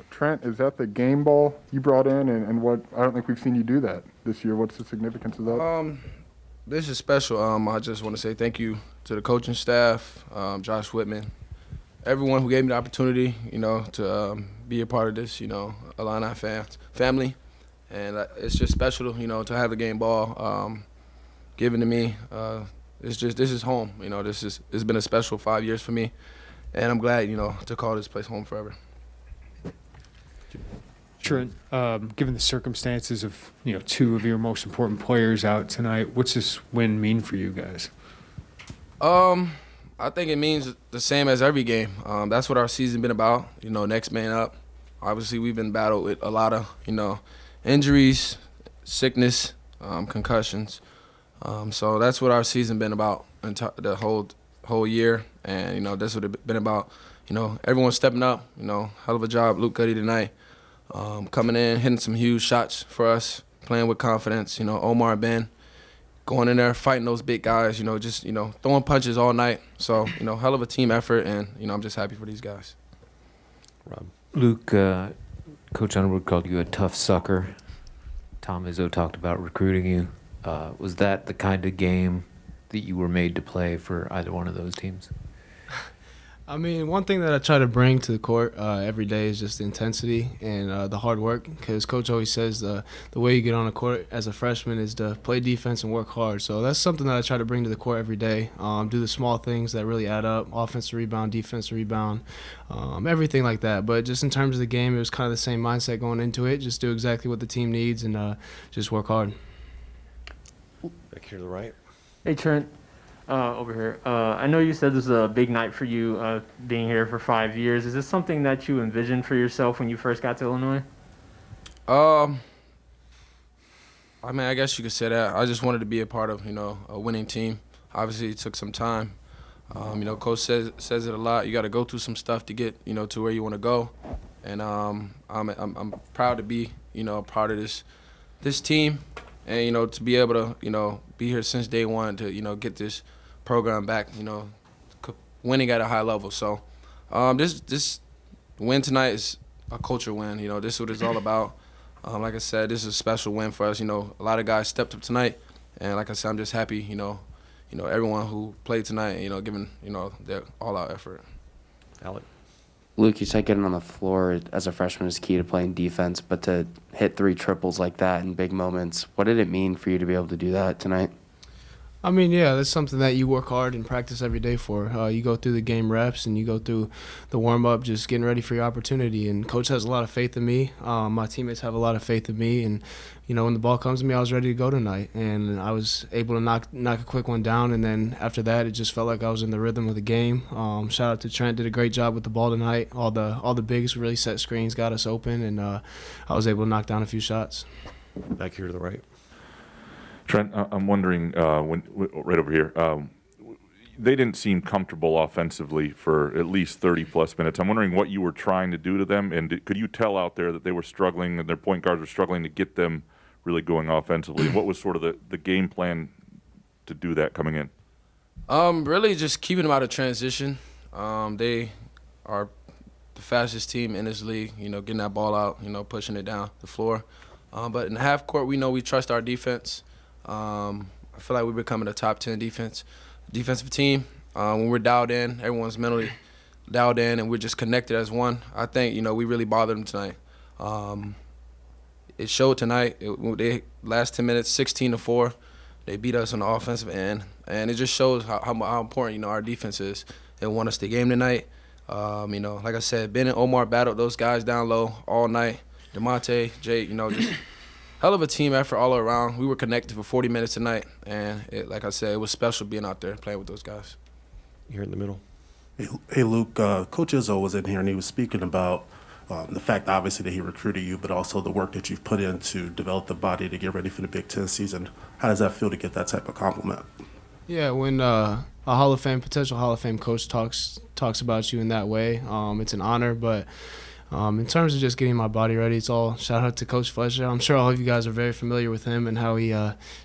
Trent, is that the game ball you brought in, and what? I don't think we've seen you do that this year. What's the significance of that? This is special. I just want to say thank you to the coaching staff, Josh Whitman, everyone who gave me the opportunity, to be a part of this, Illini family, and it's just special, to have the game ball given to me. This is home. It's been a special 5 years for me, and I'm glad, to call this place home forever. Trent, given the circumstances of two of your most important players out tonight, what's this win mean for you guys? I think it means the same as every game. That's what our season's been about. Next man up. Obviously, we've been battled with a lot of injuries, sickness, concussions. So that's what our season been about the whole year, and that's what it's been about. Everyone stepping up. Hell of a job, Luke Goode tonight. Coming in, hitting some huge shots for us, playing with confidence. Omar, Ben, going in there, fighting those big guys. Just throwing punches all night. So hell of a team effort, and I'm just happy for these guys. Rob. Luke, Coach Underwood called you a tough sucker. Tom Izzo talked about recruiting you. Was that the kind of game that you were made to play for either one of those teams? I mean, one thing that I try to bring to the court every day is just the intensity and the hard work, because Coach always says the way you get on the court as a freshman is to play defense and work hard. So that's something that I try to bring to the court every day, do the small things that really add up, offensive rebound, defensive rebound, everything like that. But just in terms of the game, it was kind of the same mindset going into it, just do exactly what the team needs and just work hard. Back here to the right. Hey, Trent. Over here. I know you said this is a big night for you, being here for 5 years. Is this something that you envisioned for yourself when you first got to Illinois? I guess you could say that. I just wanted to be a part of, a winning team. Obviously, it took some time. Coach says it a lot. You got to go through some stuff to get, to where you want to go. And I'm proud to be, a part of this team, and to be able to, be here since day one to, get this program back, winning at a high level. So this win tonight is a culture win. This is what it's all about. Like I said, this is a special win for us. A lot of guys stepped up tonight, and like I said, I'm just happy. Everyone who played tonight, giving their all-out effort. Alec. Luke, you said getting on the floor as a freshman is key to playing defense, but to hit 3 triples like that in big moments, what did it mean for you to be able to do that tonight? I mean, yeah, that's something that you work hard and practice every day for. You go through the game reps and you go through the warm-up, just getting ready for your opportunity. And Coach has a lot of faith in me. My teammates have a lot of faith in me. And, when the ball comes to me, I was ready to go tonight. And I was able to knock a quick one down. And then after that, it just felt like I was in the rhythm of the game. Shout out to Trent, did a great job with the ball tonight. All the bigs really set screens, got us open, and I was able to knock down a few shots. Back here to the right. Trent, I'm wondering, right over here, they didn't seem comfortable offensively for at least 30-plus minutes. I'm wondering what you were trying to do to them, and could you tell out there that they were struggling and their point guards were struggling to get them really going offensively? What was sort of the game plan to do that coming in? Really just keeping them out of transition. They are the fastest team in this league, getting that ball out, pushing it down the floor. But in the half court, we know we trust our defense. I feel like we're becoming a top 10 defensive team. When we're dialed in, everyone's mentally dialed in, and we're just connected as one. I think, we really bothered them tonight. It showed tonight. They last 10 minutes, 16-4. They beat us on the offensive end, and it just shows how important, our defense is. They won us the game tonight. Like I said, Ben and Omar battled those guys down low all night. DeMonte, Jay, just hell of a team effort all around. We were connected for 40 minutes tonight, and like I said, it was special being out there playing with those guys. Here in the middle. Hey Luke, Coach Izzo was in here, and he was speaking about the fact, obviously, that he recruited you, but also the work that you've put in to develop the body to get ready for the Big Ten season. How does that feel to get that type of compliment? Yeah, when a potential Hall of Fame coach talks about you in that way, it's an honor, but In terms of just getting my body ready, it's all shout out to Coach Fletcher. I'm sure all of you guys are very familiar with him and how he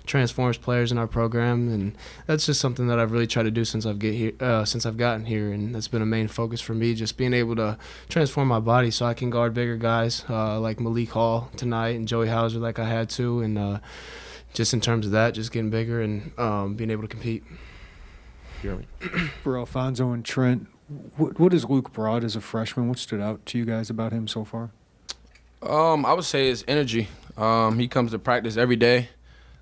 transforms players in our program, and that's just something that I've really tried to do since I've gotten here, and that's been a main focus for me, just being able to transform my body so I can guard bigger guys like Malik Hall tonight and Joey Hauser like I had to, and just in terms of that, just getting bigger and being able to compete. Jeremy. For Alfonso and Trent, what has Luke brought as a freshman? What stood out to you guys about him so far? I would say his energy. He comes to practice every day,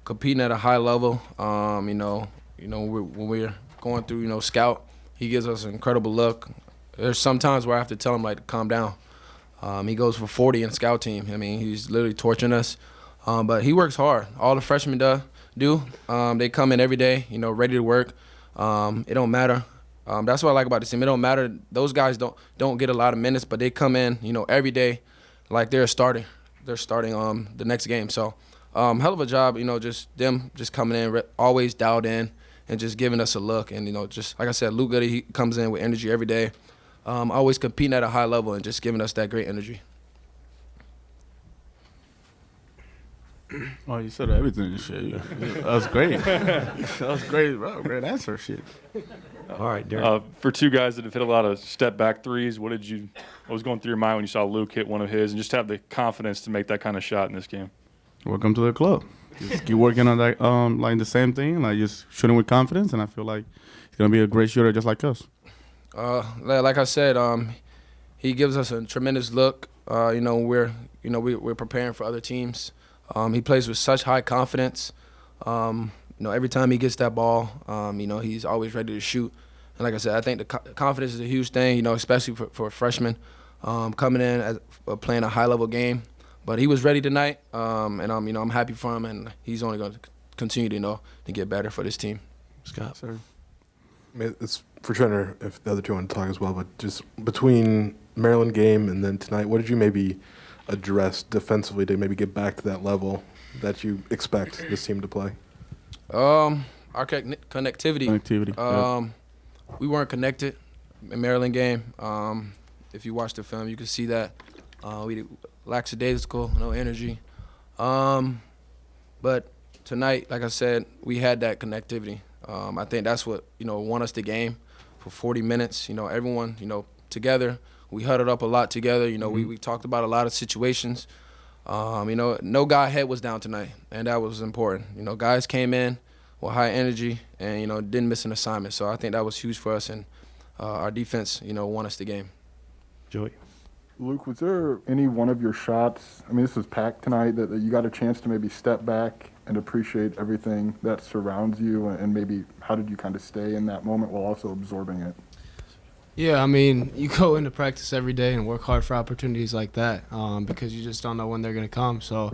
competing at a high level. When we're going through, scout, he gives us an incredible look. There's some times where I have to tell him to calm down. He goes for 40 in the scout team. I mean, he's literally torturing us. But he works hard. All the freshmen do. They come in every day, ready to work. It don't matter. That's what I like about this team. It don't matter. Those guys don't get a lot of minutes, but they come in, every day like they're starting. They're starting the next game. So hell of a job, just them just coming in, always dialed in and just giving us a look. And, just like I said, Luke Goode, he comes in with energy every day, always competing at a high level and just giving us that great energy. Oh, you said everything. Shit. That was great. That was great, bro. Great answer. Shit. All right, Darren. For two guys that have hit a lot of step-back threes, what was going through your mind when you saw Luke hit one of his and just have the confidence to make that kind of shot in this game? Welcome to the club. Just keep working on that, like the same thing, like just shooting with confidence, and I feel like he's gonna be a great shooter just like us. Like I said, he gives us a tremendous look. We're preparing for other teams. He plays with such high confidence. Every time he gets that ball, he's always ready to shoot. And like I said, I think the confidence is a huge thing, especially for a freshman coming in as playing a high-level game. But he was ready tonight, and I'm happy for him, and he's only going to continue to get better for this team. Scott. Sorry. It's for Trent, if the other two want to talk as well, but just between Maryland game and then tonight, what did you maybe address defensively to maybe get back to that level that you expect this team to play? Our connectivity. Yeah. We weren't connected in Maryland game. If you watch the film, you can see that. We lackadaisical, no energy. But tonight, like I said, we had that connectivity. I think that's what, won us the game for 40 minutes. Everyone, together. We huddled up a lot together. We talked about a lot of situations. No guy head was down tonight, and that was important. Guys came in with high energy and, didn't miss an assignment. So I think that was huge for us, and our defense, won us the game. Joey. Luke, was there any one of your shots, this was packed tonight, that you got a chance to maybe step back and appreciate everything that surrounds you, and maybe how did you kind of stay in that moment while also absorbing it? Yeah, you go into practice every day and work hard for opportunities like that because you just don't know when they're going to come. So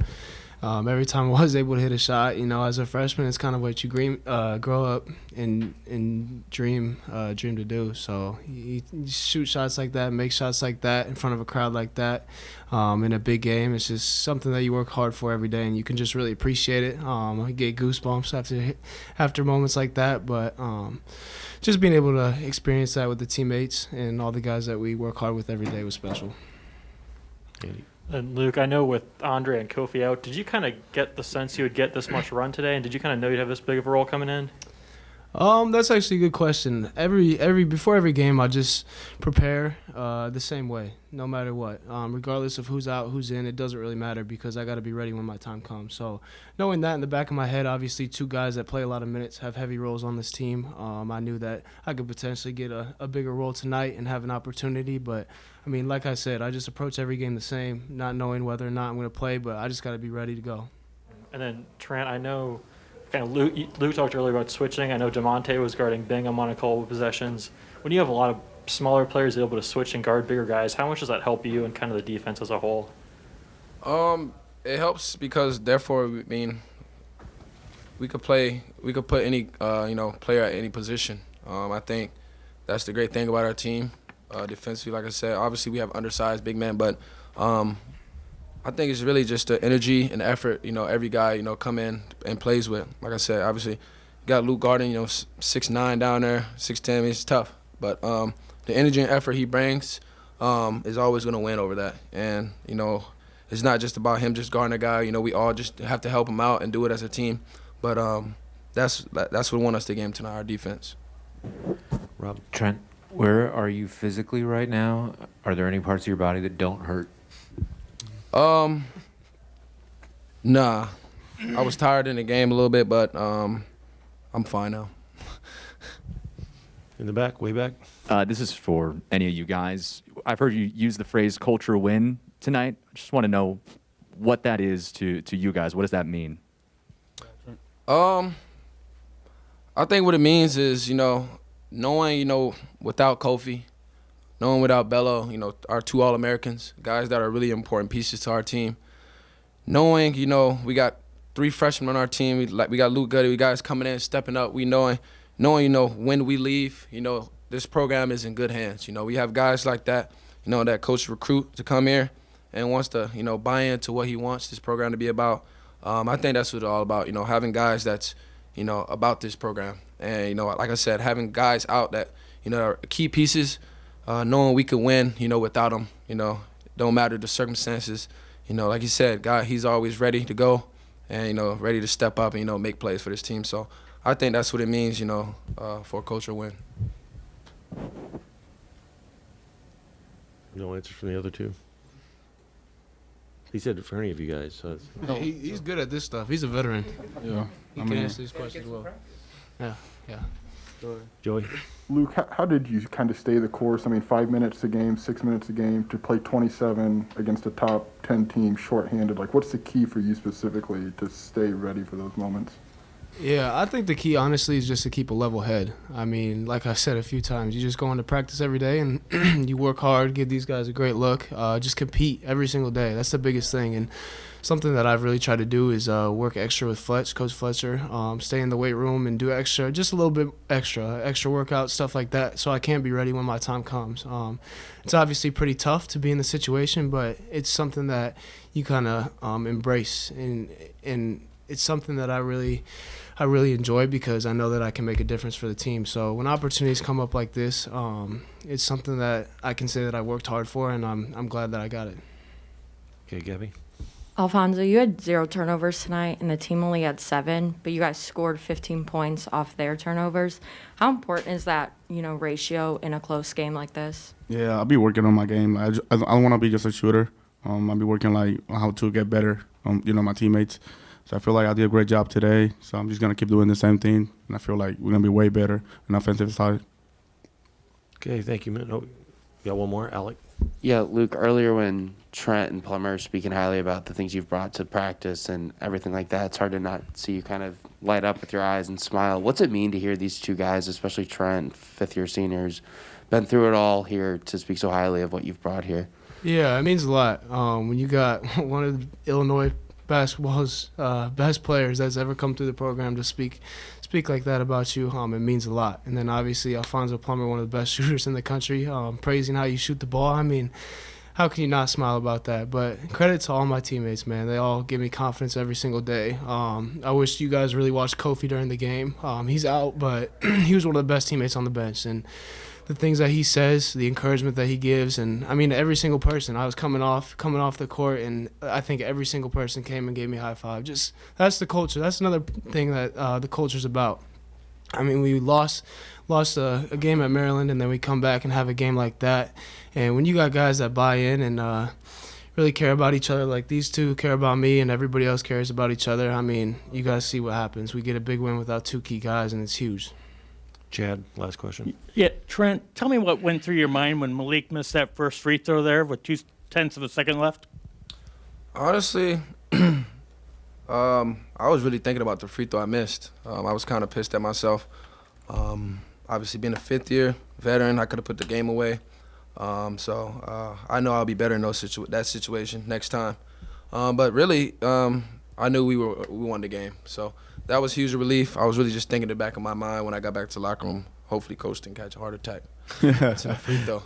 every time I was able to hit a shot, as a freshman, it's kind of what you grow up and dream to do. So you shoot shots like that, make shots like that in front of a crowd like that in a big game. It's just something that you work hard for every day, and you can just really appreciate it. I get goosebumps after moments like that, but just being able to experience that with the teammates and all the guys that we work hard with every day was special. Andy. And Luke, I know with Andre and Kofi out, did you kind of get the sense you would get this much run today, and did you kind of know you'd have this big of a role coming in? That's actually a good question. Before every game, I just prepare the same way, no matter what. Regardless of who's out, who's in, it doesn't really matter because I got to be ready when my time comes. So knowing that in the back of my head, obviously two guys that play a lot of minutes have heavy roles on this team. I knew that I could potentially get a bigger role tonight and have an opportunity. But, like I said, I just approach every game the same, not knowing whether or not I'm going to play, but I just got to be ready to go. And then, Trent, I know kind of Luke talked earlier about switching. I know DeMonte was guarding Bingham on a couple of possessions. When you have a lot of smaller players able to switch and guard bigger guys, how much does that help you and kind of the defense as a whole? It helps because therefore, we could put any player at any position. I think that's the great thing about our team. Defensively, like I said, obviously we have undersized big men, but I think it's really just the energy and effort, every guy, come in and plays with. Like I said, obviously, you got Luke Garden, 6'9" down there, 6'10", it's tough. But the energy and effort he brings, is always going to win over that. And, you know, it's not just about him just guarding a guy. You know, we all just have to help him out and do it as a team. But that's what won us the game tonight, our defense. Rob? Trent, where are you physically right now? Are there any parts of your body that don't hurt? Nah. I was tired in the game a little bit, but I'm fine now. In the back, way back. This is for any of you guys. I've heard you use the phrase culture win tonight. I just want to know what that is to you guys. What does that mean? I think what it means is, you know, knowing, you know, without Kofi, knowing without Bello, you know, our 2 All-Americans, guys that are really important pieces to our team. Knowing, you know, we got 3 freshmen on our team. We got Luke Goode. We guys coming in, stepping up. We knowing, you know, when we leave, you know, this program is in good hands. You know, we have guys like that, you know, that coach recruit to come here and wants to, you know, buy into what he wants this program to be about. I think that's what it's all about, you know, having guys that's, you know, about this program. And, you know, like I said, having guys out that, you know, are key pieces, knowing we could win, you know, without them, you know, don't matter the circumstances. You know, like you said, God, he's always ready to go and, you know, ready to step up and, you know, make plays for this team. So I think that's what it means, you know, for a culture win. No answers from the other 2. He said it for any of you guys. So He's good at this stuff. He's a veteran. Yeah. He can answer these questions well. Yeah. Joey? Luke, how did you kind of stay the course? I mean, 5 minutes a game, 6 minutes a game, to play 27 against a top 10 team shorthanded. Like, what's the key for you specifically to stay ready for those moments? Yeah, I think the key, honestly, is just to keep a level head. I mean, like I said a few times, you just go into practice every day and you work hard, give these guys a great look, just compete every single day. That's the biggest thing. And something that I've really tried to do is work extra with Coach Fletcher, stay in the weight room and do extra, just a little bit extra workout, stuff like that, so I can be ready when my time comes. It's obviously pretty tough to be in the situation, but it's something that you kind of embrace, and it's something that I really enjoy because I know that I can make a difference for the team. So when opportunities come up like this, it's something that I can say that I worked hard for, and I'm glad that I got it. Okay, Gabby? Alfonso, you had 0 turnovers tonight, and the team only had 7, but you guys scored 15 points off their turnovers. How important is that, you know, ratio in a close game like this? Yeah, I'll be working on my game. I don't want to be just a shooter. I'll be working like how to get better, you know, my teammates. So I feel like I did a great job today. So I'm just going to keep doing the same thing. And I feel like we're going to be way better on the offensive side. Okay, thank you, man. Oh, got one more, Alec? Yeah, Luke, earlier when Trent and Plummer were speaking highly about the things you've brought to practice and everything like that, it's hard to not see you kind of light up with your eyes and smile. What's it mean to hear these 2 guys, especially Trent, 5th-year seniors, been through it all here, to speak so highly of what you've brought here? Yeah, it means a lot. When you got one of Illinois basketball's best players that's ever come through the program to speak like that about you, it means a lot. And then obviously Alfonso Plummer, one of the best shooters in the country, praising how you shoot the ball. I mean, how can you not smile about that? But credit to all my teammates, man. They all give me confidence every single day. I wish you guys really watched Kofi during the game. He's out, but he was one of the best teammates on the bench. And the things that he says, the encouragement that he gives, and I mean every single person. I was coming off the court, and I think every single person came and gave me a high five. Just that's the culture. That's another thing that the culture's about. I mean, we lost a game at Maryland, and then we come back and have a game like that. And when you got guys that buy in and really care about each other, like these 2 care about me, and everybody else cares about each other, I mean, you guys see what happens. We get a big win without 2 key guys, and it's huge. Chad, last question. Yeah, Trent, tell me what went through your mind when Malik missed that first free throw there with 0.2 of a second left? Honestly, I was really thinking about the free throw I missed. I was kind of pissed at myself. Obviously, being a 5th-year veteran, I could have put the game away. So I know I'll be better in that situation next time. But really, I knew we won the game. So that was huge relief. I was really just thinking in the back of my mind when I got back to the locker room, hopefully Coach didn't catch a heart attack. It's a free throw.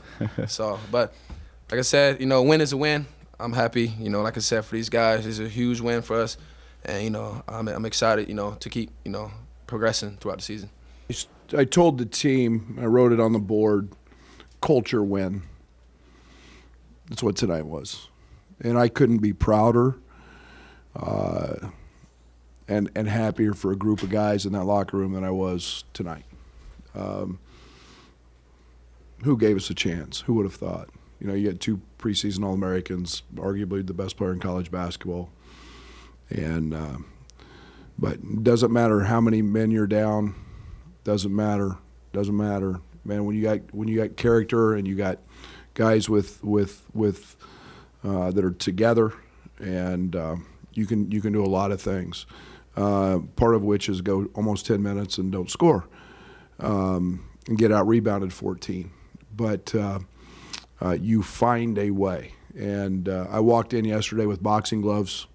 So, but like I said, you know, win is a win. I'm happy, you know, like I said, for these guys, it's a huge win for us. And, you know, I'm excited, you know, to keep, you know, progressing throughout the season. I told the team, I wrote it on the board, culture win. That's what tonight was. And I couldn't be prouder and happier for a group of guys in that locker room than I was tonight. Who gave us a chance? Who would have thought? You know, you had 2 preseason All-Americans, arguably the best player in college basketball. And but it doesn't matter how many men you're down. Doesn't matter. Man, when you got character and you got guys with that are together, and you can do a lot of things. Part of which is go almost 10 minutes and don't score, and get out rebounded 14. But you find a way. And I walked in yesterday with boxing gloves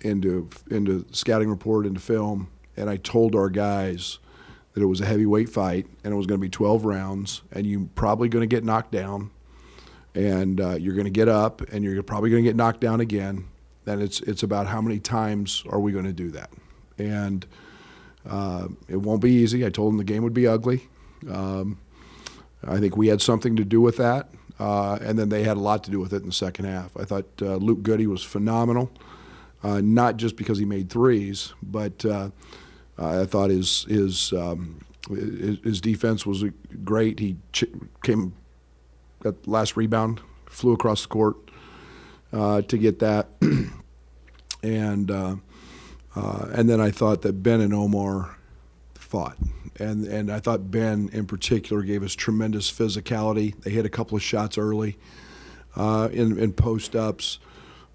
into scouting report, into film, and I told our guys that it was a heavyweight fight and it was going to be 12 rounds, and you're probably going to get knocked down, and you're going to get up, and you're probably going to get knocked down again. Then it's about how many times are we going to do that. And it won't be easy. I told them the game would be ugly. I think we had something to do with that, and then they had a lot to do with it in the second half. I thought Luke Goode was phenomenal, not just because he made threes, but I thought his defense was great. He came at the last rebound, flew across the court to get that, and then I thought that Ben and Omar fought. And I thought Ben, in particular, gave us tremendous physicality. They hit a couple of shots early in post-ups.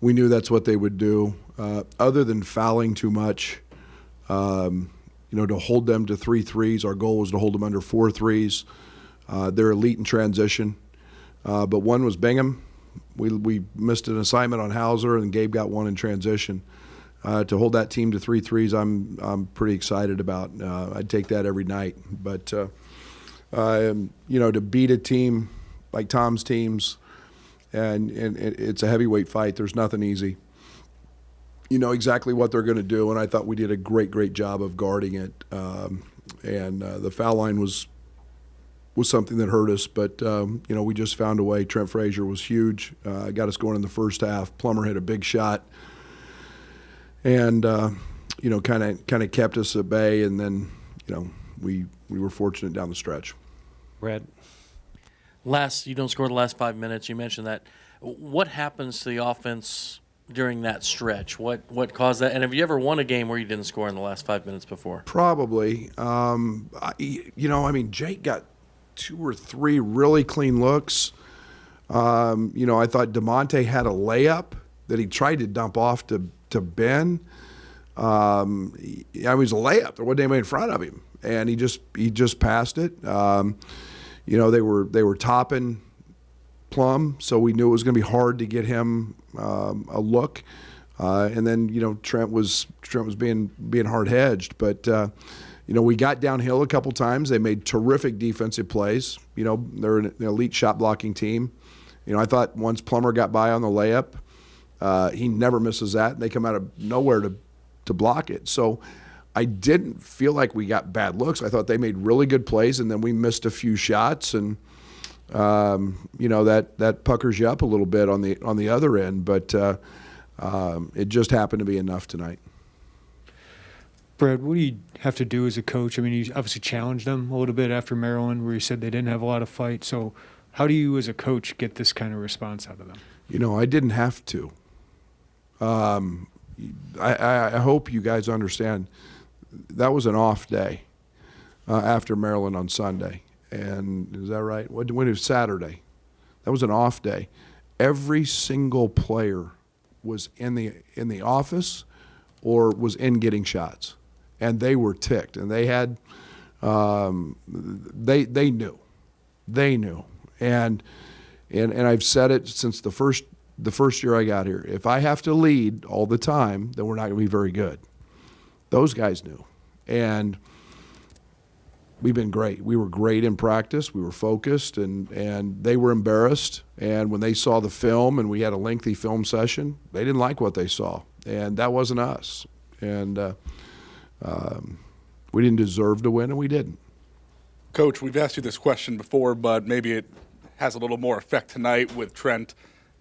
We knew that's what they would do. Other than fouling too much, to hold them to 3 threes, our goal was to hold them under 4 threes. They're elite in transition. But one was Bingham. We missed an assignment on Hauser, and Gabe got one in transition. To hold that team to 3 threes, I'm pretty excited about. I'd take that every night. But to beat a team like Tom's teams, and it's a heavyweight fight. There's nothing easy. You know exactly what they're going to do, and I thought we did a great job of guarding it. And the foul line was something that hurt us, but we just found a way. Trent Frazier was huge. Got us going in the first half. Plummer hit a big shot. And kind of kept us at bay, and then we were fortunate down the stretch. Brad, you don't score the last 5 minutes. You mentioned that. What happens to the offense during that stretch? What caused that? And have you ever won a game where you didn't score in the last 5 minutes before? Probably. Jake got 2 or 3 really clean looks. I thought DeMonte had a layup that he tried to dump off to Ben. It was a layup. There wasn't anybody in front of him, and he just passed it. They were topping Plum, so we knew it was going to be hard to get him a look. And then Trent was being hard hedged, but we got downhill a couple times. They made terrific defensive plays. They're an elite shot blocking team. I thought once Plummer got by on the layup, he never misses that, and they come out of nowhere to block it. So I didn't feel like we got bad looks. I thought they made really good plays, and then we missed a few shots, and that puckers you up a little bit on the other end. But it just happened to be enough tonight. Brad, what do you have to do as a coach? I mean, you obviously challenged them a little bit after Maryland, where you said they didn't have a lot of fight. So how do you, as a coach, get this kind of response out of them? I didn't have to. I hope you guys understand that was an off day after Maryland on Sunday. And is that right? When it was Saturday. That was an off day. Every single player was in the office or was in getting shots. And they were ticked. And they had they knew. They knew. And I've said it since the first year I got here. If I have to lead all the time, then we're not going to be very good. Those guys knew. And we've been great. We were great in practice. We were focused, and they were embarrassed. And when they saw the film, and we had a lengthy film session, they didn't like what they saw. And that wasn't us. And we didn't deserve to win, and we didn't. Coach, we've asked you this question before, but maybe it has a little more effect tonight with Trent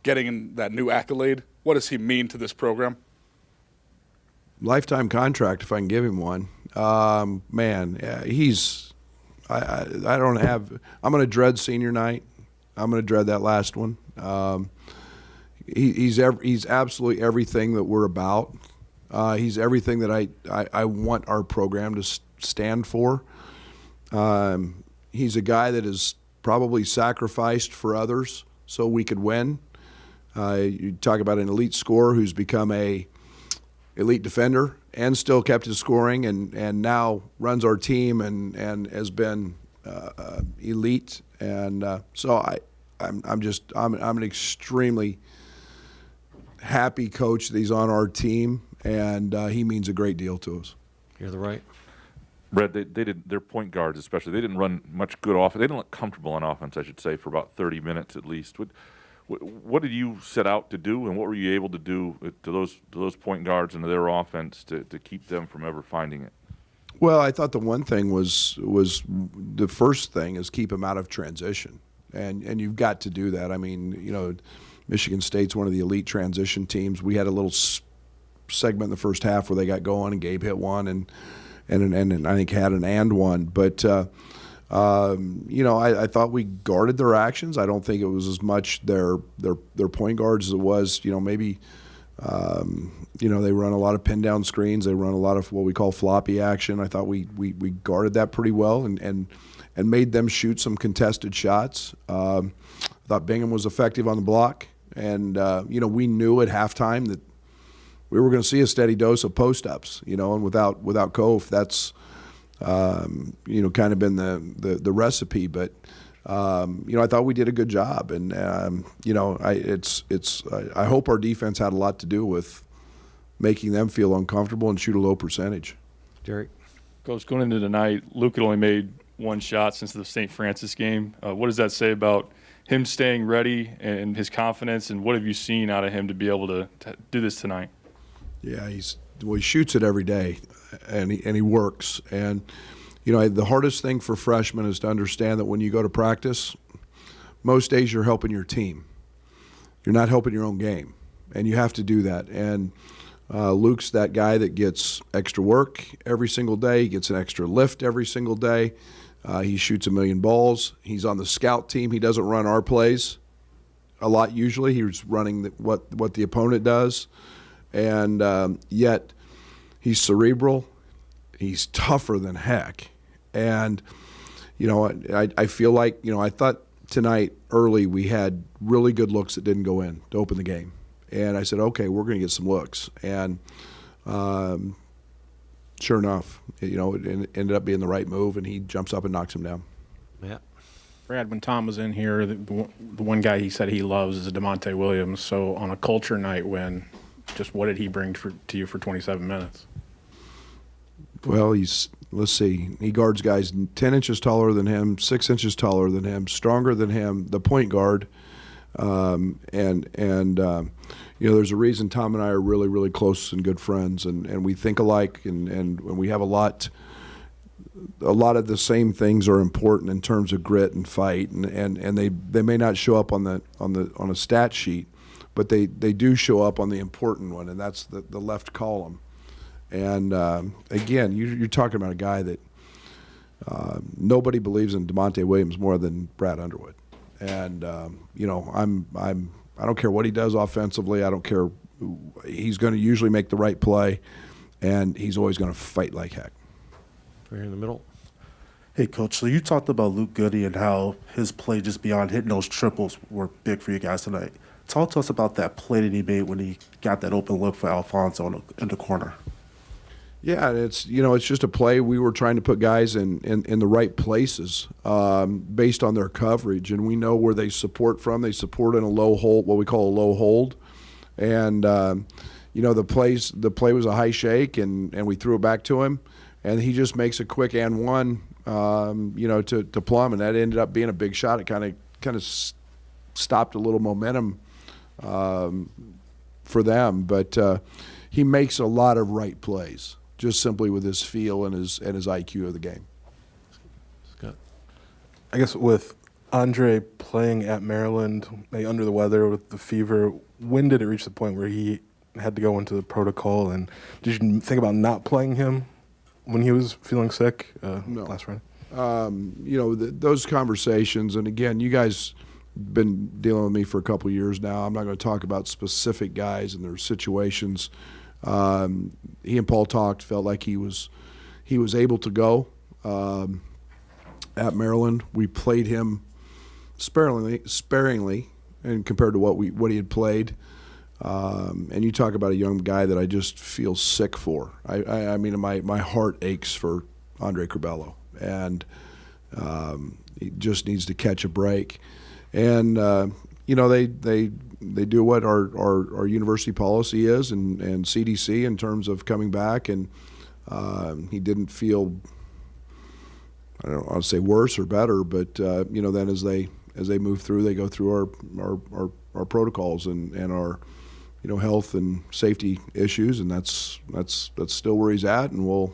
getting that new accolade. What does he mean to this program? Lifetime contract, if I can give him one. Man, yeah, I don't have. I'm going to dread senior night. I'm going to dread that last one. He's absolutely everything that we're about. He's everything that I want our program to stand for. He's a guy that is probably sacrificed for others so we could win. You talk about an elite scorer who's become a elite defender and still kept his scoring and now runs our team and has been elite. And so I'm an extremely happy coach that he's on our team, and he means a great deal to us. You're the right. Brad, they did their point guards especially. They didn't run much good offense. They didn't look comfortable on offense, I should say, for about 30 minutes at least. What did you set out to do, and what were you able to do to those point guards and to their offense to keep them from ever finding it? Well, I thought the one thing was the first thing is keep them out of transition, and you've got to do that. I mean, you know, Michigan State's one of the elite transition teams. We had a little segment in the first half where they got going, and Gabe hit one, and I think had an and one, but. You know, I thought we guarded their actions. I don't think it was as much their point guards as it was, you know, maybe, you know, they run a lot of pin down screens. They run a lot of what we call floppy action. I thought we guarded that pretty well and made them shoot some contested shots. I thought Bingham was effective on the block. And, you know, we knew at halftime that we were going to see a steady dose of post-ups, you know, and without Kof, that's, you know, kind of been the recipe, but you know, I thought we did a good job, and you know, I hope our defense had a lot to do with making them feel uncomfortable and shoot a low percentage. Derek, Coach, going into tonight, Luke had only made one shot since the St. Francis game. What does that say about him staying ready and his confidence, and what have you seen out of him to be able to do this tonight? Yeah, he shoots it every day, and he works. And you know, the hardest thing for freshmen is to understand that when you go to practice, most days you're helping your team. You're not helping your own game, and you have to do that. And Luke's that guy that gets extra work every single day. He gets an extra lift every single day. He shoots 1,000,000 balls. He's on the scout team. He doesn't run our plays a lot usually. He's running what the opponent does. And yet he's cerebral. He's tougher than heck. And, you know, I feel like, you know, I thought tonight early we had really good looks that didn't go in to open the game. And I said, okay, we're going to get some looks. And sure enough, you know, it ended up being the right move, and he jumps up and knocks him down. Yeah. Brad, when Tom was in here, the one guy he said he loves is DeMonte Williams. So on a culture night win, just what did he bring to you for 27 minutes? Well, let's see, he guards guys 10 inches taller than him, 6 inches taller than him, stronger than him, the point guard. You know, there's a reason Tom and I are really, really close and good friends, and we think alike, and we have a lot of the same things are important in terms of grit and fight, and they may not show up on a stat sheet, but they do show up on the important one, and that's the left column. And again, you're talking about a guy that nobody believes in DeMonte Williams more than Brad Underwood. And you know, I don't care what he does offensively. I don't care. He's going to usually make the right play, and he's always going to fight like heck. Right here in the middle. Hey, Coach, so you talked about Luke Goode and how his play just beyond hitting those triples were big for you guys tonight. Talk to us about that play that he made when he got that open look for Alfonso in the corner. Yeah, it's just a play. We were trying to put guys in the right places based on their coverage, and we know where they support from. They support in a low hold, what we call a low hold, and you know, the play was a high shake, and we threw it back to him, and he just makes a quick and one, you know, to Plum, and that ended up being a big shot. It kind of stopped a little momentum for them, but he makes a lot of right plays, just simply with his feel and his IQ of the game. I guess with Andre playing at Maryland, maybe under the weather with the fever, when did it reach the point where he had to go into the protocol? And did you think about not playing him when he was feeling sick last Friday? Those conversations, and again, you guys been dealing with me for a couple of years now. I'm not going to talk about specific guys and their situations. He and Paul talked, felt like he was able to go at Maryland. We played him sparingly, and compared to what he had played. And you talk about a young guy that I just feel sick for. I mean, my heart aches for Andre Curbelo, and he just needs to catch a break. And they do what our university policy is, and CDC in terms of coming back, and he didn't feel, I don't want to say worse or better, but then as they move through, they go through our protocols and our health and safety issues, and that's still where he's at, and we'll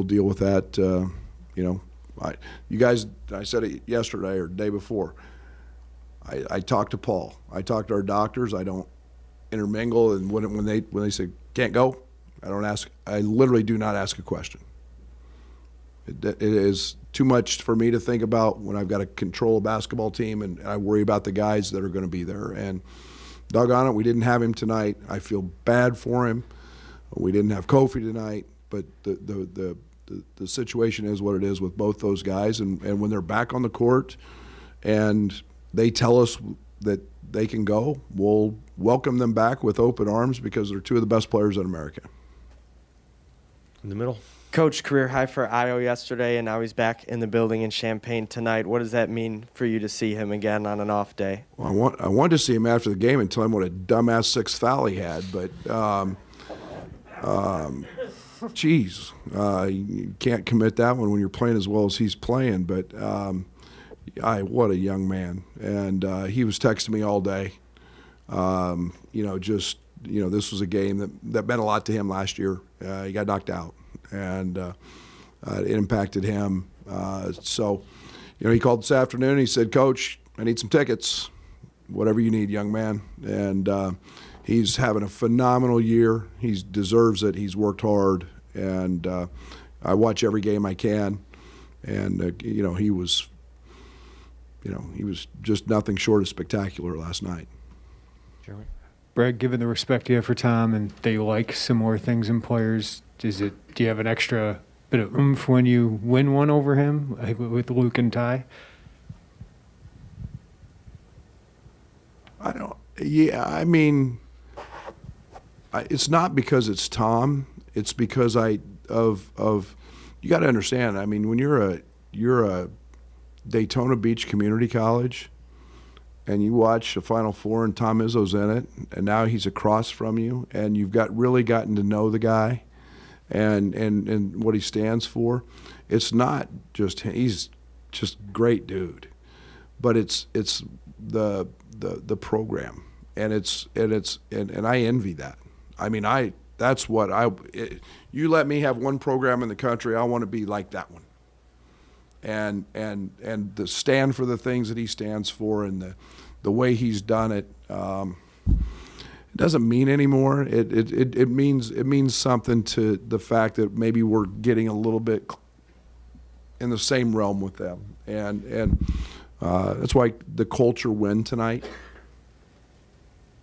deal with that. You guys, I said it yesterday or the day before. I talk to Paul. I talk to our doctors. I don't intermingle, and when they say can't go, I don't ask. I literally do not ask a question. It is too much for me to think about when I've got to control a basketball team, and I worry about the guys that are going to be there. And doggone it, we didn't have him tonight. I feel bad for him. We didn't have Kofi tonight, but the situation is what it is with both those guys. And when they're back on the court and they tell us that they can go, we'll welcome them back with open arms because they're two of the best players in America. In the middle. Coach, career high for Io yesterday, and now he's back in the building in Champaign tonight. What does that mean for you to see him again on an off day? Well, I wanted to see him after the game and tell him what a dumbass sixth foul he had, but geez, you can't commit that one when you're playing as well as he's playing. But what a young man, and he was texting me all day. This was a game that meant a lot to him last year. He got knocked out, and it impacted him. He called this afternoon. He said, "Coach, I need some tickets. Whatever you need, young man." And he's having a phenomenal year. He deserves it. He's worked hard, and I watch every game I can. And he was just nothing short of spectacular last night. Brad, given the respect you have for Tom and they like similar things in players, do you have an extra bit of oomph when you win one over him with Luke and Ty? It's not because it's Tom. It's because you got to understand. I mean, when you're a Daytona Beach Community College, and you watch the Final Four and Tom Izzo's in it, and now he's across from you, and you've really gotten to know the guy, and what he stands for. It's not just he's just great dude, but it's the program, and I envy that. I mean, you let me have one program in the country, I want to be like that one. And the stand for the things that he stands for, and the way he's done it, it doesn't mean anymore. It means something to the fact that maybe we're getting a little bit in the same realm with them, and that's why the culture win tonight.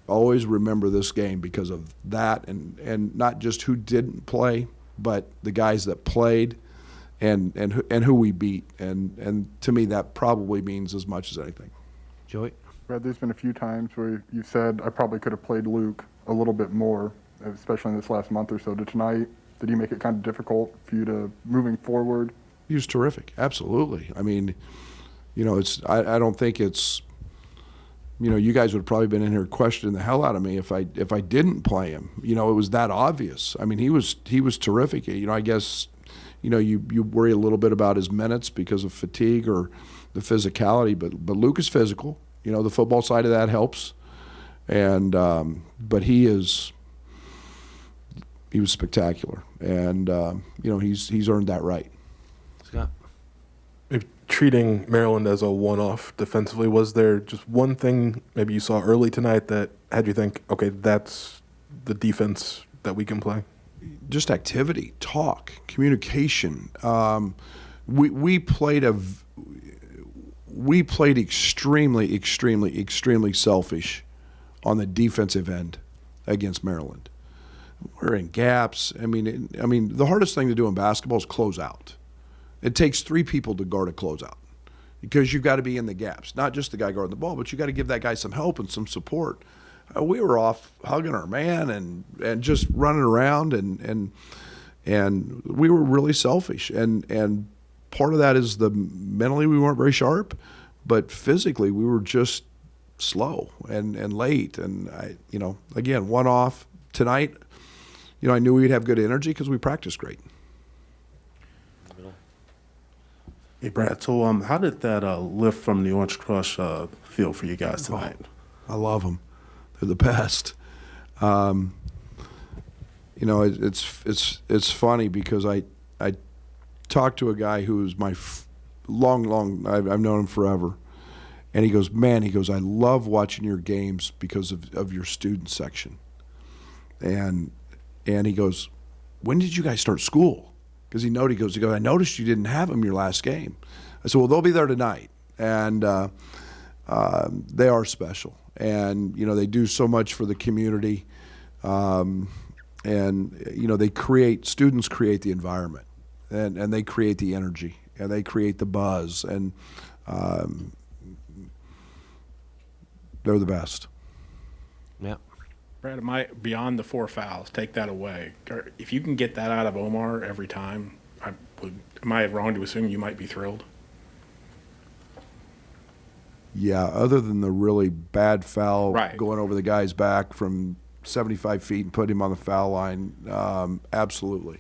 Always remember this game because of that, and not just who didn't play, but the guys that played. And who we beat, and to me that probably means as much as anything. Joey? Brad, there's been a few times where you said I probably could have played Luke a little bit more, especially in this last month or so. Did he make it kind of difficult for you to moving forward? He was terrific, absolutely. I mean, I don't think it's, you guys would have probably been in here questioning the hell out of me if I didn't play him. It was that obvious. I mean, he was terrific. I guess. You worry a little bit about his minutes because of fatigue or the physicality, but Luke is physical. The football side of that helps, and but he was spectacular, and he's earned that right. Scott, treating Maryland as a one-off defensively, was there just one thing maybe you saw early tonight that had you think, okay, that's the defense that we can play? Just activity, talk, communication. We played extremely selfish on the defensive end against Maryland. We're in gaps. I mean, the hardest thing to do in basketball is close out. It takes 3 people to guard a closeout because you've got to be in the gaps. Not just the guy guarding the ball, but you got to give that guy some help and some support. We were off hugging our man and just running around and we were really selfish. And part of that is mentally we weren't very sharp, but physically we were just slow and late. And again, one off tonight. I knew we'd have good energy because we practiced great. Hey, Brad, so how did that lift from the Orange Crush feel for you guys tonight? I love them. They're the best. It's funny because I talked to a guy who's my I've known him forever, and he goes, I love watching your games because of your student section. And he goes, when did you guys start school? Because he goes, I noticed you didn't have them your last game. I said, well, they'll be there tonight. And they are special. And, they do so much for the community. Students create the environment. And they create the energy. And they create the buzz. And they're the best. Yeah. Brad, beyond the 4 fouls, take that away. If you can get that out of Omar every time, am I wrong to assume you might be thrilled? Yeah, other than the really bad foul Right. going over the guy's back from 75 feet and put him on the foul line, absolutely.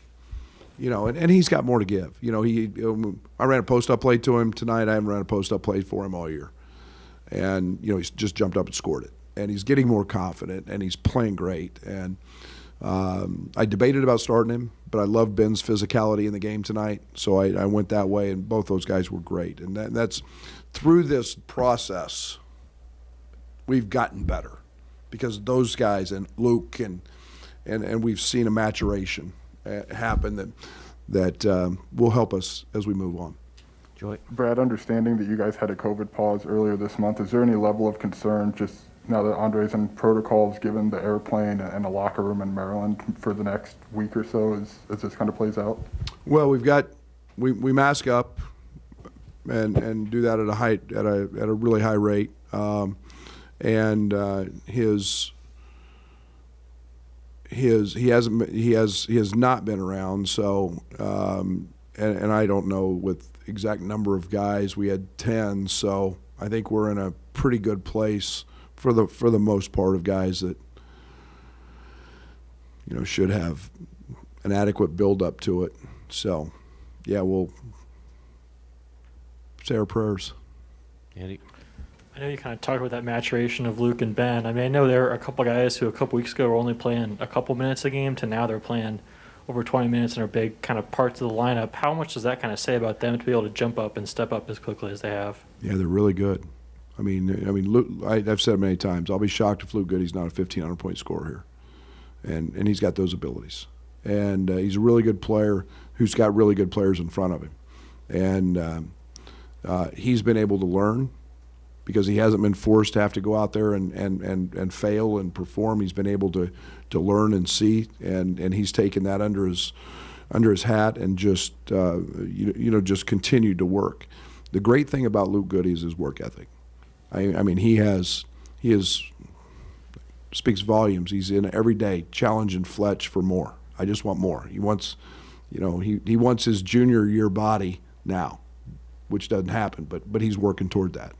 And he's got more to give. I ran a post-up play to him tonight. I haven't ran a post-up play for him all year. And, he's just jumped up and scored it. And he's getting more confident, and he's playing great. And I debated about starting him, but I love Ben's physicality in the game tonight, so I went that way, and both those guys were great. And that's through this process, we've gotten better because those guys and Luke and we've seen a maturation happen that will help us as we move on. Joy. Brad, understanding that you guys had a COVID pause earlier this month, is there any level of concern just now that Andre's in protocols given the airplane and a locker room in Maryland for the next week or so as this kind of plays out? Well, we mask up and do that at a really high rate. He has not been around, so and I don't know with exact number of guys. We had 10, so I think we're in a pretty good place for the most part of guys that should have an adequate build up to it. So yeah, we'll say our prayers. Andy. I know you kind of talked about that maturation of Luke and Ben. I mean, I know there are a couple guys who a couple weeks ago were only playing a couple minutes a game to now they're playing over 20 minutes and are big kind of parts of the lineup. How much does that kind of say about them to be able to jump up and step up as quickly as they have? Yeah, they're really good. I mean, Luke, I've said it many times. I'll be shocked if Luke Goode's not a 1,500-point scorer here, and he's got those abilities. And he's a really good player who's got really good players in front of him, and he's been able to learn because he hasn't been forced to have to go out there and fail and perform. He's been able to learn and see, and he's taken that under his hat and just just continued to work. The great thing about Luke Goode is his work ethic. I mean, he speaks volumes. He's in every day challenging Fletch for more. I just want more. He wants, he wants his junior year body now, which doesn't happen, but he's working toward that.